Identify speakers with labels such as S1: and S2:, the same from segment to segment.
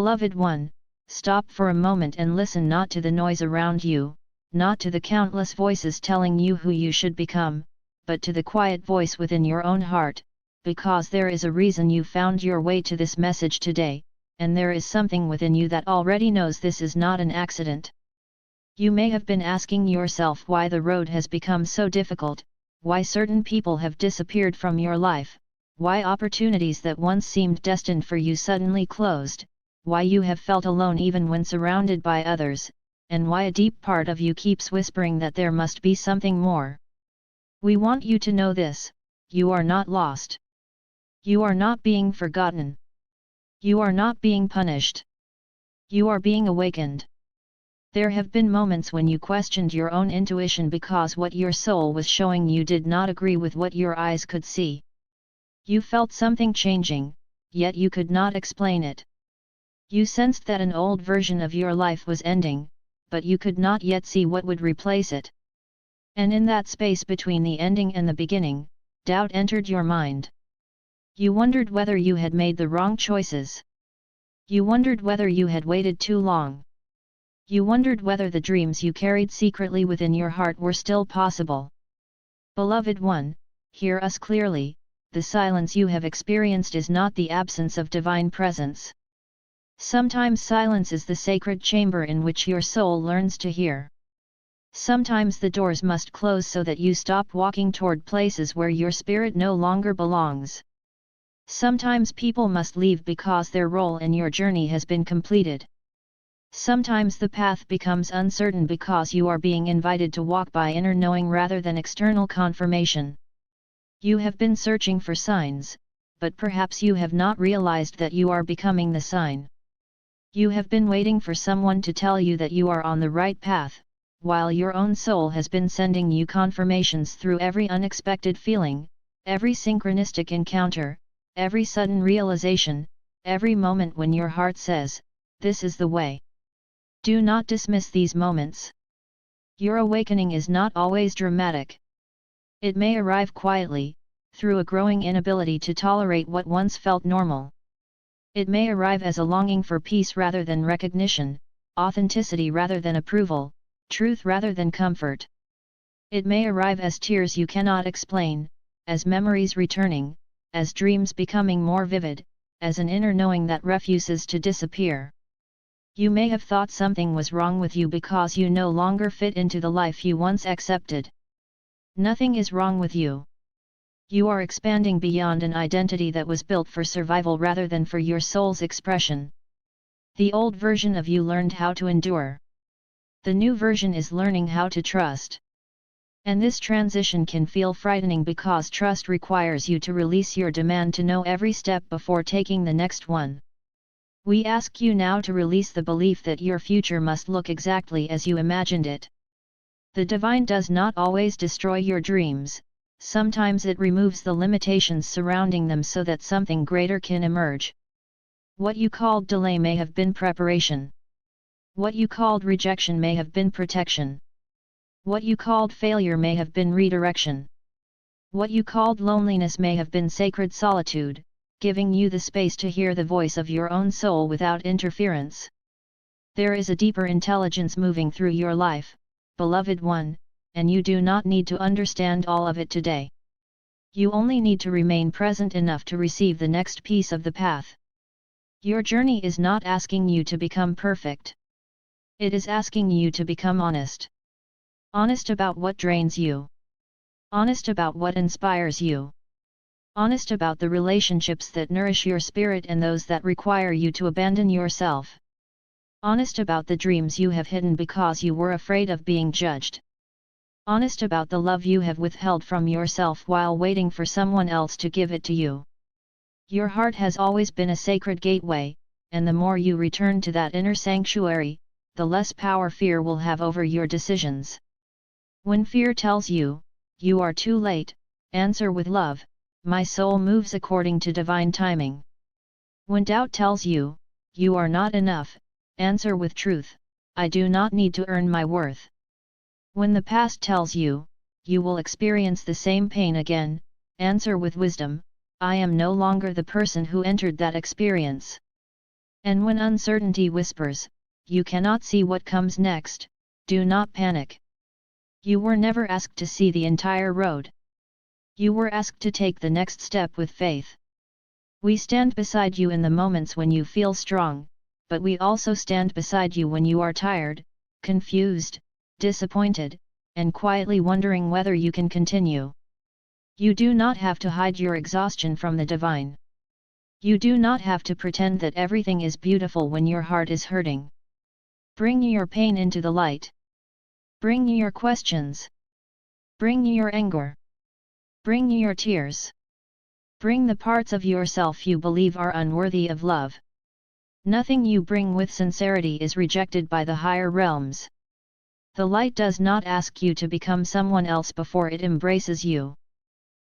S1: Beloved one, stop for a moment and listen not to the noise around you, not to the countless voices telling you who you should become, but to the quiet voice within your own heart, because there is a reason you found your way to this message today, and there is something within you that already knows this is not an accident. You may have been asking yourself why the road has become so difficult, why certain people have disappeared from your life, why opportunities that once seemed destined for you suddenly closed, why you have felt alone even when surrounded by others, and why a deep part of you keeps whispering that there must be something more. We want you to know this: you are not lost. You are not being forgotten. You are not being punished. You are being awakened. There have been moments when you questioned your own intuition because what your soul was showing you did not agree with what your eyes could see. You felt something changing, yet you could not explain it. You sensed that an old version of your life was ending, but you could not yet see what would replace it. And in that space between the ending and the beginning, doubt entered your mind. You wondered whether you had made the wrong choices. You wondered whether you had waited too long. You wondered whether the dreams you carried secretly within your heart were still possible. Beloved one, hear us clearly: the silence you have experienced is not the absence of divine presence. Sometimes silence is the sacred chamber in which your soul learns to hear. Sometimes the doors must close so that you stop walking toward places where your spirit no longer belongs. Sometimes people must leave because their role in your journey has been completed. Sometimes the path becomes uncertain because you are being invited to walk by inner knowing rather than external confirmation. You have been searching for signs, but perhaps you have not realized that you are becoming the sign. You have been waiting for someone to tell you that you are on the right path, while your own soul has been sending you confirmations through every unexpected feeling, every synchronistic encounter, every sudden realization, every moment when your heart says, "This is the way." Do not dismiss these moments. Your awakening is not always dramatic. It may arrive quietly, through a growing inability to tolerate what once felt normal. It may arrive as a longing for peace rather than recognition, authenticity rather than approval, truth rather than comfort. It may arrive as tears you cannot explain, as memories returning, as dreams becoming more vivid, as an inner knowing that refuses to disappear. You may have thought something was wrong with you because you no longer fit into the life you once accepted. Nothing is wrong with you. You are expanding beyond an identity that was built for survival rather than for your soul's expression. The old version of you learned how to endure. The new version is learning how to trust. And this transition can feel frightening because trust requires you to release your demand to know every step before taking the next one. We ask you now to release the belief that your future must look exactly as you imagined it. The divine does not always destroy your dreams, sometimes it removes the limitations surrounding them so that something greater can emerge. What you called delay may have been preparation. What you called rejection may have been protection. What you called failure may have been redirection. What you called loneliness may have been sacred solitude, giving you the space to hear the voice of your own soul without interference. There is a deeper intelligence moving through your life, beloved one, and you do not need to understand all of it today. You only need to remain present enough to receive the next piece of the path. Your journey is not asking you to become perfect. It is asking you to become honest. Honest about what drains you. Honest about what inspires you. Honest about the relationships that nourish your spirit and those that require you to abandon yourself. Honest about the dreams you have hidden because you were afraid of being judged. Honest about the love you have withheld from yourself while waiting for someone else to give it to you. Your heart has always been a sacred gateway, and the more you return to that inner sanctuary, the less power fear will have over your decisions. When fear tells you, "You are too late," answer with love, "My soul moves according to divine timing." When doubt tells you, "You are not enough," answer with truth, "I do not need to earn my worth." When the past tells you, "You will experience the same pain again," answer with wisdom, "I am no longer the person who entered that experience." And when uncertainty whispers, "You cannot see what comes next," do not panic. You were never asked to see the entire road. You were asked to take the next step with faith. We stand beside you in the moments when you feel strong, but we also stand beside you when you are tired, confused, disappointed, and quietly wondering whether you can continue. You do not have to hide your exhaustion from the divine. You do not have to pretend that everything is beautiful when your heart is hurting. Bring your pain into the light. Bring your questions. Bring your anger. Bring your tears. Bring the parts of yourself you believe are unworthy of love. Nothing you bring with sincerity is rejected by the higher realms. The light does not ask you to become someone else before it embraces you.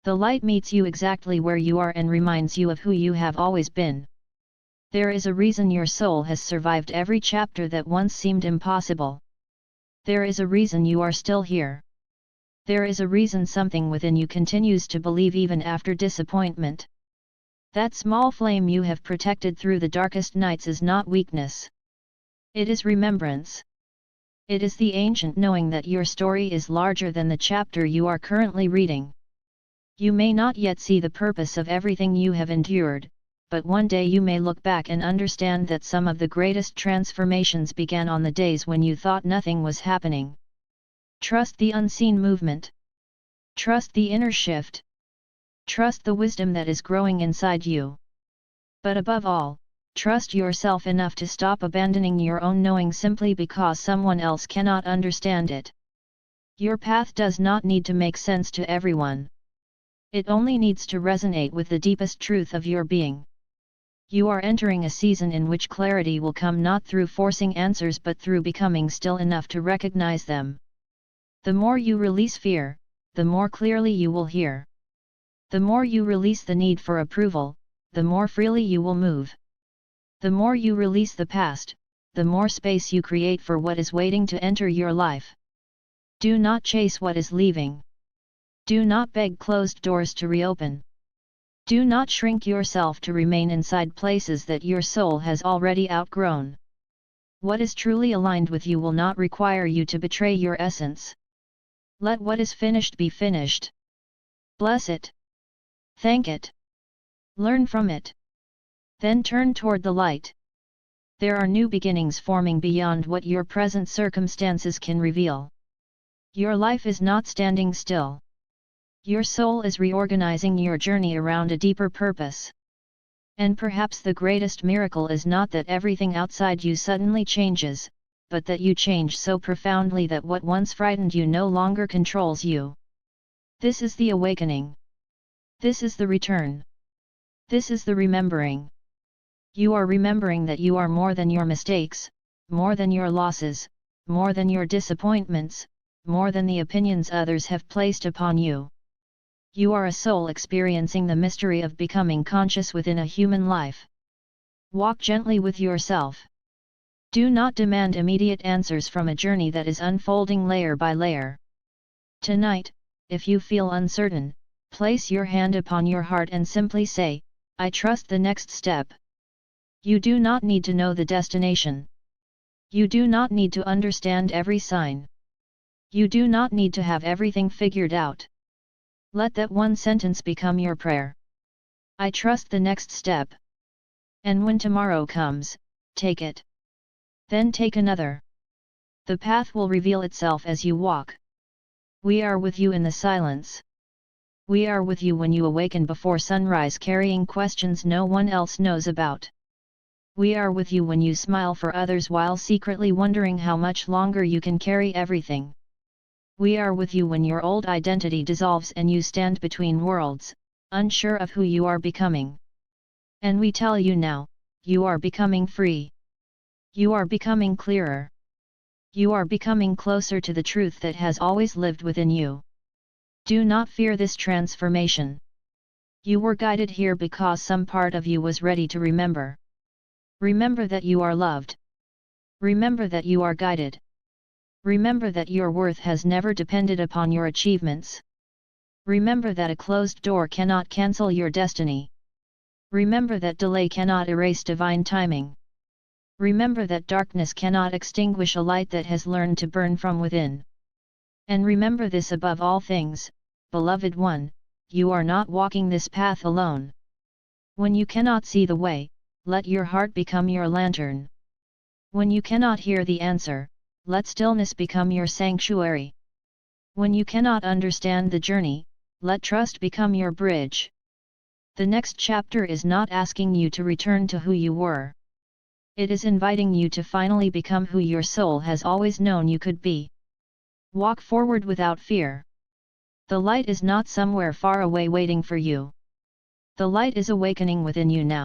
S1: The light meets you exactly where you are and reminds you of who you have always been. There is a reason your soul has survived every chapter that once seemed impossible. There is a reason you are still here. There is a reason something within you continues to believe even after disappointment. That small flame you have protected through the darkest nights is not weakness. It is remembrance. It is the ancient knowing that your story is larger than the chapter you are currently reading. You may not yet see the purpose of everything you have endured, but one day you may look back and understand that some of the greatest transformations began on the days when you thought nothing was happening. Trust the unseen movement. Trust the inner shift. Trust the wisdom that is growing inside you. But above all, trust yourself enough to stop abandoning your own knowing simply because someone else cannot understand it. Your path does not need to make sense to everyone. It only needs to resonate with the deepest truth of your being. You are entering a season in which clarity will come not through forcing answers but through becoming still enough to recognize them. The more you release fear, the more clearly you will hear. The more you release the need for approval, the more freely you will move. The more you release the past, the more space you create for what is waiting to enter your life. Do not chase what is leaving. Do not beg closed doors to reopen. Do not shrink yourself to remain inside places that your soul has already outgrown. What is truly aligned with you will not require you to betray your essence. Let what is finished be finished. Bless it. Thank it. Learn from it. Then turn toward the light. There are new beginnings forming beyond what your present circumstances can reveal. Your life is not standing still. Your soul is reorganizing your journey around a deeper purpose. And perhaps the greatest miracle is not that everything outside you suddenly changes, but that you change so profoundly that what once frightened you no longer controls you. This is the awakening. This is the return. This is the remembering. You are remembering that you are more than your mistakes, more than your losses, more than your disappointments, more than the opinions others have placed upon you. You are a soul experiencing the mystery of becoming conscious within a human life. Walk gently with yourself. Do not demand immediate answers from a journey that is unfolding layer by layer. Tonight, if you feel uncertain, place your hand upon your heart and simply say, "I trust the next step." You do not need to know the destination. You do not need to understand every sign. You do not need to have everything figured out. Let that one sentence become your prayer. I trust the next step. And when tomorrow comes, take it. Then take another. The path will reveal itself as you walk. We are with you in the silence. We are with you when you awaken before sunrise carrying questions no one else knows about. We are with you when you smile for others while secretly wondering how much longer you can carry everything. We are with you when your old identity dissolves and you stand between worlds, unsure of who you are becoming. And we tell you now, you are becoming free. You are becoming clearer. You are becoming closer to the truth that has always lived within you. Do not fear this transformation. You were guided here because some part of you was ready to remember. Remember that you are loved. Remember that you are guided. Remember that your worth has never depended upon your achievements. Remember that a closed door cannot cancel your destiny. Remember that delay cannot erase divine timing. Remember that darkness cannot extinguish a light that has learned to burn from within. And remember this above all things, beloved one, you are not walking this path alone. When you cannot see the way, let your heart become your lantern. When you cannot hear the answer, let stillness become your sanctuary. When you cannot understand the journey, let trust become your bridge. The next chapter is not asking you to return to who you were. It is inviting you to finally become who your soul has always known you could be. Walk forward without fear. The light is not somewhere far away waiting for you. The light is awakening within you now.